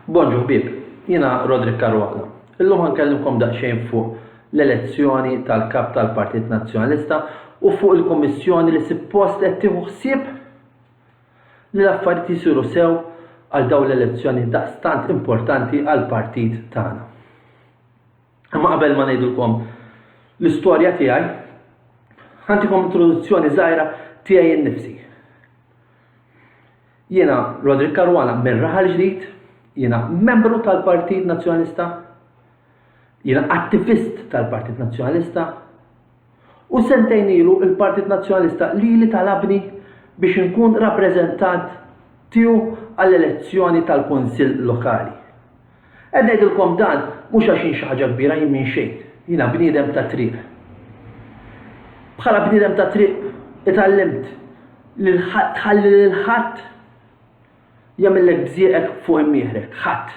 Bonġu ħbib, jiena Rodrik Karwala. Illum ħankellimkom daqsxejn fuq l-elezzjoni tal-kap tal-Partit Nazzjonalista u fuq il-Kommissjoni li suppost qed tieħu ħsieb li l-affarijiet jisiru sew għal dawn l-elezzjoni daqstant importanti għall-partit tagħna. Imma qabel ma ngħidulkom l-istorja tiegħi, ħantikom introduzzjoni żgħira tiegħi innifsi. Jiena Rodrik Karwala minn Raħal Ġdid, jiena membru tal-Partit Nazzjonalista, jiena attivist tal-Partit Nazzjonalista u sentejn ilu il-Partit Nazzjonalista li talabni biex inkun rappreżentant tiegħu għall-elezzjoni tal-Kunsill Lokali. Qed ngħidilkom dan mhux għax xi ħaġa kbira jien minn xejn, jiena bniedem ta' triq. Bħala bniedem ta' triq itallimt li tħalli lil ħadd jagħmellek bżieqek fuq imieħrek, ħadd.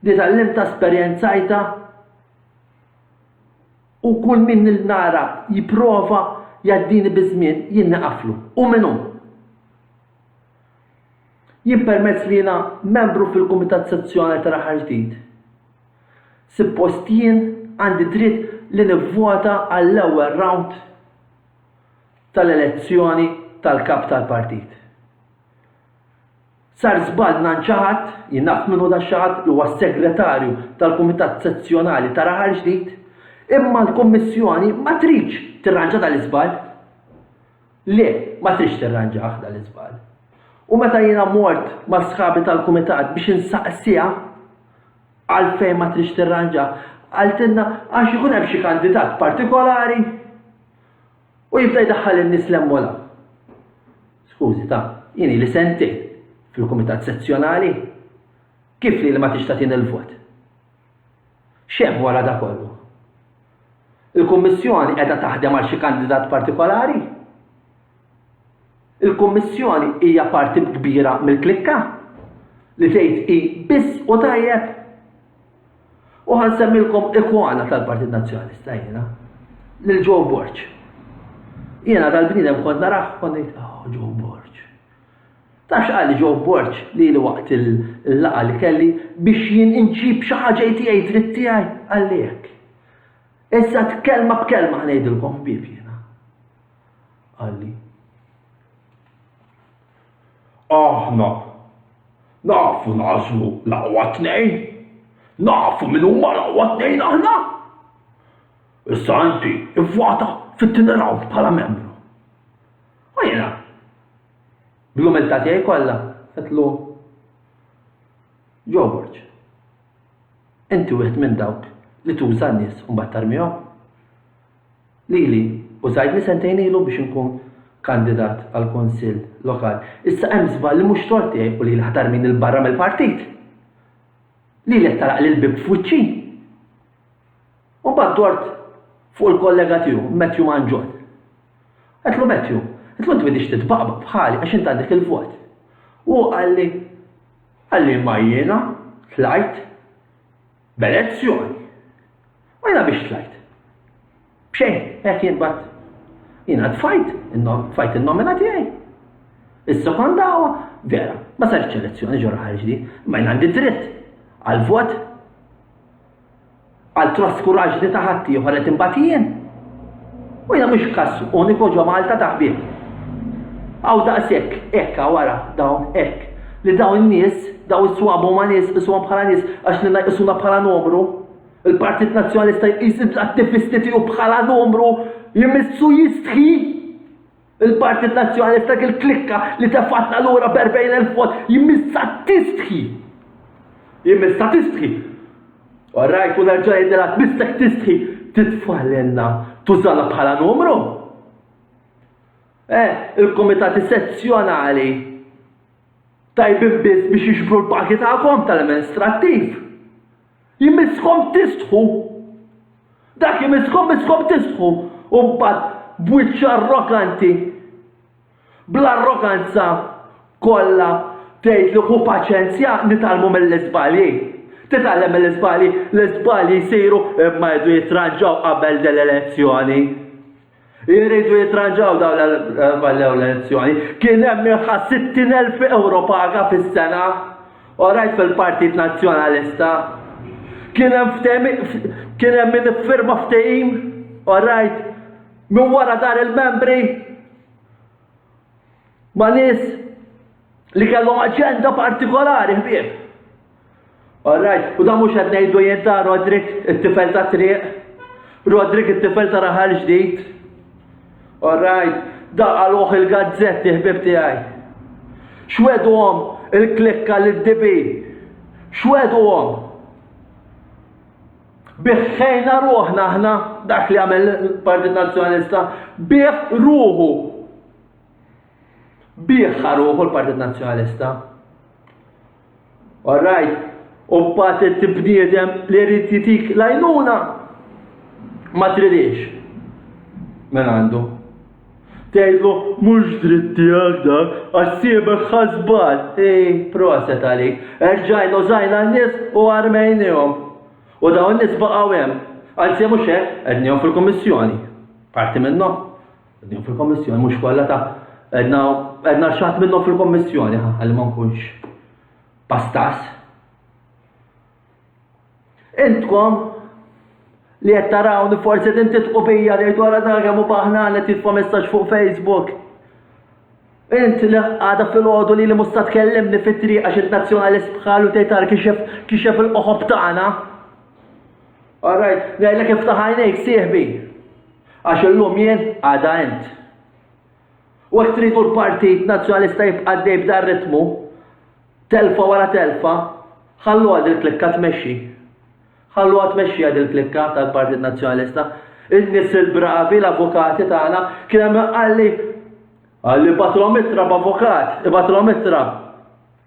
Li tallimt esperjenzajta u kull min il-nara jipprova jgħaddini biżmien jien naqaflu. U minnu? Jien permezz li jiena membru fil-Kumitat Sezzjonali ta' Raħal Ġdid. Suppost jien għandi dritt li nivvota għall-ewwel round tal-elezzjoni tal-kap tal-partit. Sar żball nanċaħat, jien naf minnu da xaħat li huwa segretarju tal-Kumitat Sezzjonali ta' Raħal Ġdid, imma l-Kommissjoni ma tridx tirranġa dal-iżball. Le, ma tridx tirranġah dal-iżball. U meta jiena mort ma' sħabi tal-Kumitat biex insaqsija għalfejn ma tridx tirranġa, għaltilna għax ikun hemm xi kandidat partikolari u jibda jdaħħal in-nies l-emmola. Skużi jieni li sentejn fil-Kumitat Sezzjonali, kif li ma tix tagħtini l-vot? X'hemm wara da kollu? Il-Kummissjoni qiegħda taħdem għal xi kandidat partikolari? Il-Kummissjoni hija parti kbira mill-klikka li tgħid hi biss u tajjeb. U ħansemmilkom ikwana tal-Partit Nazzjonalista jiena, lil Joe Borg. Jiena tal-bniedem kont narah kont ngħid Joe Borg. Tafx għalli Joe Borg li waqt il-laqa li kelli biex jien inġib xi ħaġa tiegħi dritt tiegħi għalli hekk. Issa kelma b'kelma ngħidilkom ħbieb jiena. Għalli. Aħna nafu nażlu l-aqwa tnejn, nafu min huma l-aqwa tnejn aħna. Issa inti ivvota fit-tieni round bħala membru. Jiena bl-umiltà tiegħi kollha qedlu Joe Borg. Inti wieħed minn dawk li tuża n-nies u mbagħad tarmihom. Lili użajtni sentejn ilu biex inkun kandidat għal Kunsill Lokali. Issa hemm żball li mhux tort tiegħi u lili ħatar min il-barra mill-partit. Lili qed taraq lil bib f'wiċċi. U mbagħad dort fuq il-kollega tiegħu Matthew Manjon. Qedlu Matthew, inti bidix titbaqbaq bħali għax inti għandek il-vot. U għalli ma jiena tlajt b'elezzjoni. U jiena biex tlajt. B'xejn, hekk jien bat. Jiena tfajt in-nomina tiegħi. Is-sekonda vera, ma sarx elezzjoni ġo Raħal Ġdid, ma jien għandi dritt għal-vot għal-traskuraġġi ta' ħadd ieħor qed imbagħad jien. U jiena mhux każ uniku ġo Malta ta' ħbieb. Għaw daqshekk, hekk wara dawn hekk. Li dawn in-nies, daw iswabu ma' nies, iswahom bħala nies għax li jqisuna bħala numru. Il-Partit Nazzjonalista jqis l-attivisti tiegħu bħala numru jmissu jistħi. Il-Partit Nazzjonalista il-klikka li tefatna lura b'40,000 vot jmissa tistħi. Jmissa tistħi. Orrajt u nerġa' jgħidilha tmissek tistħi titfallenna tużana bħala numru. Il-Komitati Sezzjonali tajbin biss biex jixbru l-paki tagħkom tal-amministrattiv. Jimmiskom tistħu. Dak jimmiskom tistħu. U mbagħad b'wiċċ arroganti. Bl-arroganza kollha tgħid li hu paċenzja nitalmu mill-iżbalji. Titgħallem mill-iżbalji, l-iżbalji jsiru imma jdu jitranġaw qabel dell-elezzjoni. Jiridu jitranġaw daw l-elezzjoni. Kien hemm minħa 60,000 euro paga fis-sena. Orajt fil-Partit Nazzjonalista kien hemm min iffirma ftehim, orajt, minn wara dar il-membri ma' nies li kellhom aġenda partikolari ħbieb. Orajt, u da mhux qed ngħidu jien ta' Rodrik it-tifel ta' triq, Rodrik it-tifel ta' raħal ġdid. Orajt, da qaluh il-gazzetti ħbieb tiegħi. X'wedhom il-klikka lid-DB, x'wedhom. Biħħejna ruħna aħna dak li għamel il-Partit Nazzjonalista, biħ ruħu. Biħħa ruħu l-Partit Nazzjonalista. Orajt, u mbagħad it-bniedem li jrid jitik l-għajnuna ma tridix minn għandu. Tgħidlu mhux dritt tiegħek dak, għax siebek ħasbal. Proset għalik, erġajna użajna n-nies u armejnihom. U dawn nies baqgħu hemm. Anzi mhux hekk, qegħdnihom fil-Kummissjoni. Parti minnhom, qegħdnihom fil-Kummissjoni, mhux kollha ta' qegħdna xatt minnhom fil-Kummissjoni ħalli ma nkunx pastas. Intkom li qed tarawni forsi tintitqu bija tgħidu wara dak hemm baħnana titfa' messaġġ fuq Facebook. Int li għada fil-għodu li mhux tkellimni fit-triq għax il-nazzjonalist bħalu tgħid kixef il-qoħob tagħna. Alright, ngħidlek iftaħ għajnejk sieħbi. Għax illum jien għada int. U hekk tridu l-Partit Nazzjonalista jibqa' għaddej b'dan ritmu, telfa wara telfa, ħallu għad il-klikka tmexxi. Ħallu għad tmexxi għad il-klikka tal-Partit Nazzjonalista. In-nies il-bravi, l-avukati tagħna, kien hemm għalli batrometra b'avukat, batrometra.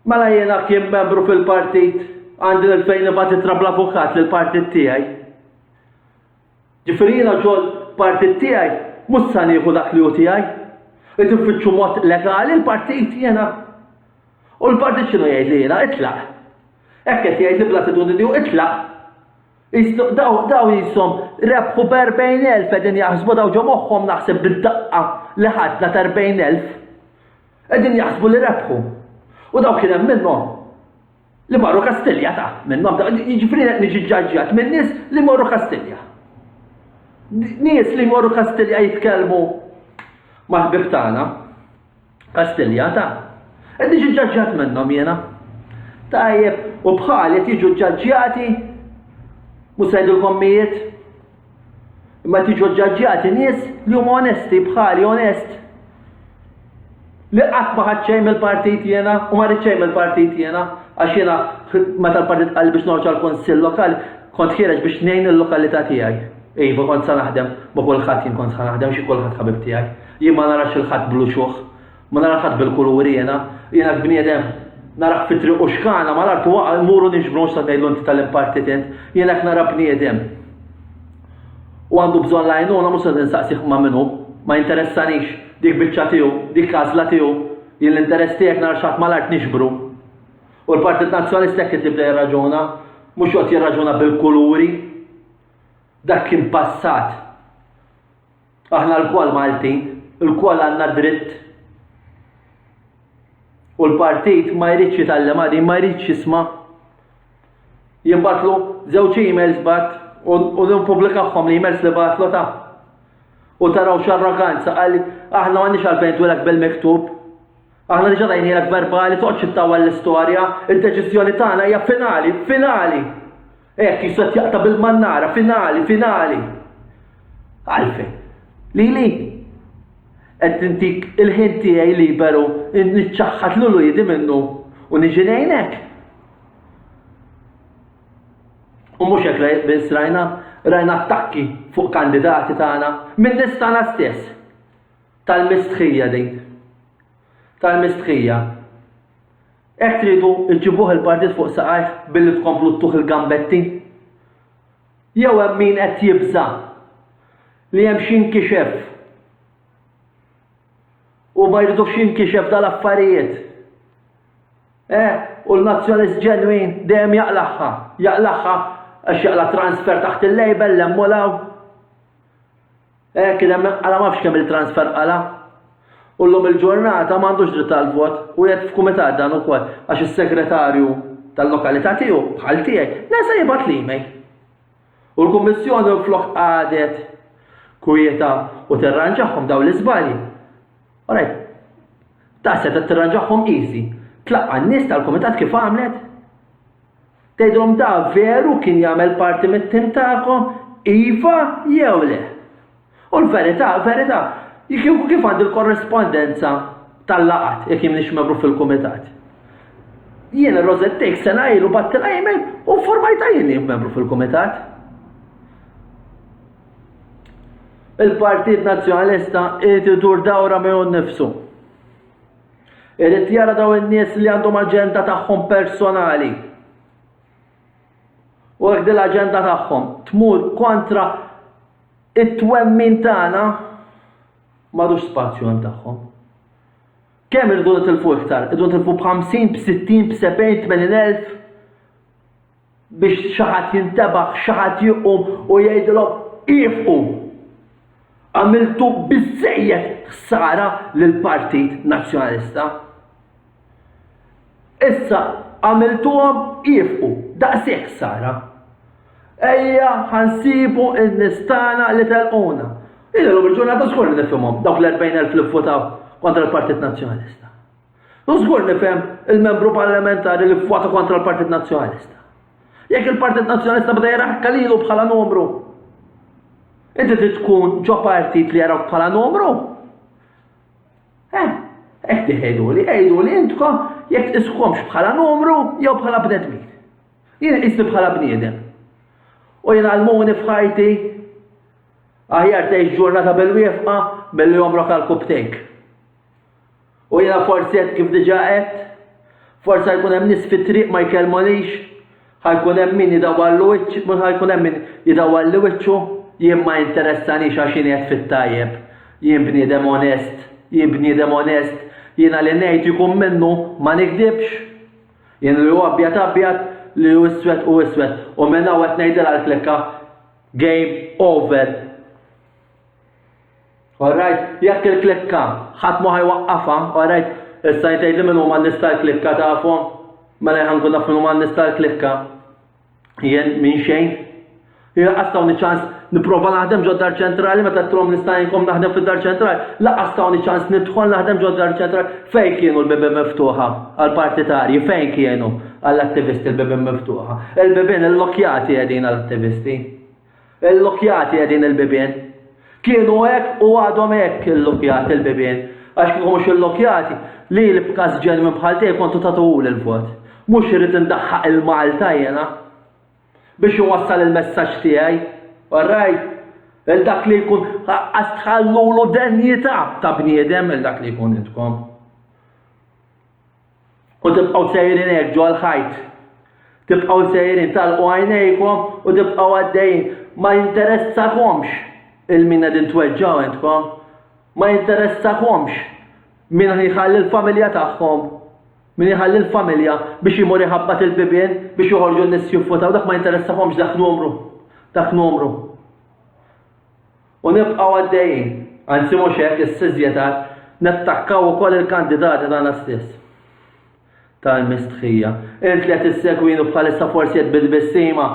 Mela jiena kien membru fil-partit, għandi l-fejn batitra bl-avukat lill-partit tiegħi. Ġifieri jiena ġol partit tiegħi mhux se nieħu dak li hu tiegħi. Qed infittxu mod legali l-partit jiena. U l-partit x'inhu jgħid li jiena itlaq. Hekk qed jgħid li bl-attitudni itlaq. Daw jisom rebħu b'40,000 qegħdin jaħsbu daw ġo moħħhom naħseb bid-daqqa li ħadna ta' 40,000. Qegħdin jaħsbu li rebħu. U daw kien hemm minnhom li marru Kastilja ta' minnhom jiġifieri qed niġi ġġaġġjat minn nies li morru Kastilja. Nies li morru Kastilja jitkellmu mal-ħbieb tagħna. Kastilja ta' qed niġi ġġaġġjat minnhom jiena. Tajjeb, u bħal qed jiġu ġġaġġjati mhux se jgħidulkom mijiet. Imma tiġu ġġaġġjati nies li huma onesti bħali onest. Li qatt ma ħadd xejn mill-partit jiena u ma rrid xejn mill-partit jiena għax jiena meta l-partit qal biex norġa' l-Kunsill Lokali kont ħiereġ biex ngħin il-lokalità tiegħi. Iva kont sa naħdem ma' kulħadd jien kont sa naħdem xi kulħadd ħabib tiegħi. Jien ma narax il-ħadd bluxuħ, ma narax ħadd bil-kuluri jiena bniedem narax fit-triq u xkana ma nartu muru nixbru sa ngħidlu inti tal-partit int, jien hekk nara bniedem. U għandu bżonn l-għajnuna mhux se ninsaqsih ma' minnu, ma jinteressanix dik biċċa tiegħu, dik għażla tiegħu, jien l-interess tiegħek nara x'ħadd mal-art nixbru. U l-Partit Nazzjonalista qed jibda jirraġuna, mhux qed jirraġuna bil-kuluri. Dak kien passat. Aħna l-kol Maltin, il-kol għandna dritt. U l-partit ma jridx jitgħallem għadi, ma jridx jisma'. Jinbatlu żewġ emails bat u nippubblikahom l-emails li batlu ta' u taraw x'arroganza qal aħna m'għandniex għalfejn twelek bil-miktub. Aħna diġà dajnielek verbali toqgħodx ittawwal l-istorja, id-deċiżjoni tagħna hija finali. Hekk jista' jaqta' bil-mannara, finali. Għalfejn. Lili qed intik il-ħin tiegħi liberu niċċaħħad lulu jidi minnu u niġi ngħinek. U mhux hekk biss rajna attakki fuq kandidati tagħna minn nies tagħna stess. Tal-mistħija din. Tal-mistħija. Hekk tridu ġibuh il-partit fuq saqajh billi tkomplu tuħ il-gambetti. Jew hemm min qed jibża li hemm xi nkixef u ma jridux jinkixef dal-affarijiet. U l-nazzjonist ġenwin dejjem jaqlaħħa għax jaqla transfer taħt il-label l-emmulaw. Kien hemm għala ma fx kemm il-transfer qala. U llum il-ġurnata m'għandux dritt tal-vot u jgħid f'kumitat dan ukoll għax is-segretarju tal-lokalità tiegħu bħal tiegħi, nesa jibgħat l-email. U l-Kummissjoni flok qadet kwieta u tirranġaħħom daw l-iżbalji. Alright, ta' seta tirranġaħħom easy. Tlaqqa n-nies tal-Kumitat kif għamlet? Tgħidhom da veru kien jagħmel parti mit-tim tagħkom, iva jew le. U l-verità, kif għandi l-korrespondenza tal-laqat jekk jien membru fil-Kumitat. Jien ir-Rosettek sena ilu battilha email u formajta jien membru fil-Kumitat. Il-Partit Nazzjonalista irid idur dawra minn nnifsu. Irid jara daw in-nies li għandhom aġenda tagħhom personali. U jekk din l-aġenda tagħhom tmur kontra it-twemmin tagħna m'għadux spazju hemm tagħhom. Kemm irridu nitilfu iktar? Irridu nitilfu b'50, b'60, b'70, 80,000 biex xi ħadd jintebaħ, xi ħadd jqum u jgħidilhom ifqu. Għamiltu biżżejjed ħsara lill-Partit Nazzjonalista. Issa għamiltuhom ifqu, daqshekk ħsara. Ejja ħansibu n-nistana li telquna. Illum il-ġurnata żgur li nifhimhom dawk l-40,000 li vvotaw kontra l-Partit Nazzjonalista. U żgur nifhem il-membru parlamentari li vvota kontra l-Partit Nazzjonalista. Jekk il-Partit Nazzjonalista beda jaraħka lilu bħala numru, inti trid tkun ġo partit li jarawk bħala numru? Hekk tgħiduli intkom jekk tiskomx bħala numru jew bħala bnedmin. Jien qisni bħala bniedem. U jien għalmuni f'ħajti aħjar tgħix ġurnata bil-wieqfa billi jomrok għall-cupcake. U jiena forsi qed kif diġà qed, forsi ħajkun hemm nies fit-triq ma jkellmunix, ħajkun hemm min jidawwallu wiċċ, mhux ħajkun hemm min jidawwalli wiċċu, jien ma jinteressanix għax jien qed fit-tajjeb. Jien bniedem onest, jiena li ngħid jkun minnu ma nikdibx. Jien li huwa abjad, li hu iswed u iswed. U minn hawn qed ngħidilha l-klikka game over. Alright, jekk il-klikka ħadd ma ħajwaqqafha, alright, issa jtgħidli minn huma nista' l-klikka tafhom, mela ħankun naf minn huma nista' l-klikka. Jien minn xejn. Jien qastawni ċans nipprova naħdem ġo dar ċentrali meta trom nista' jinkom naħdem fid-dar ċentrali. Laqqas tawni ċans nidħol naħdem ġo dar ċentrali. Fejn kienu l-bibien miftuħa għall-partitarji, fejn kienu għall-attivisti l-bibien miftuħa. Il-bibien il-lokjati qegħdin għall-attivisti. Il-lokjati qegħdin il-bibien. Kienu hekk u għadhom hekk il-lokjati il-bibien. Għax kieku mhux il-lokjati li l-b'każ ġenwin bħal tiegħi kontu tagħtuhuli l-vot. Mhux irid indaħħaq il-Malta jiena biex iwassal il-messaġġ tiegħi. Alright, il-dak li jkun tħallulu denjità ta' bniedem il-dak li jkun intkom. U tibqgħu sejrin hekk ġo l-ħajt. Tibqgħu sejrin talqu għajnejkom u tibqgħu għaddejjin. Ma jinteressakomx il-min qegħdin tweġġgħu intkom. Ma jinteressakomx min jħalli l-familja tagħhom. Min jħalli l-familja biex jimur iħabbat il-bibien biex joħorġu n-nies jiffutaw, dak ma jinteressakomx dak numru. U nibqgħu għaddejjin, anzi mhux hekk is-siżjeta nattakkaw ukoll il-kandidati tagħna stess. Tal-mistħija. Int li qed issegwinu bħalissa forsi qed bil-bissima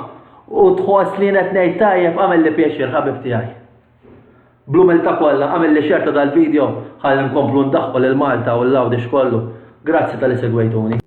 u tħoss li qed ngħid tajjeb għamel li pjaċir ħabib tiegħi. Blumilta kollha għamel li xerta dal-video ħalli nkomplu ndaħħu lil Malta u l-Lawdix kollu. Grazzi tal-li segwejtuni.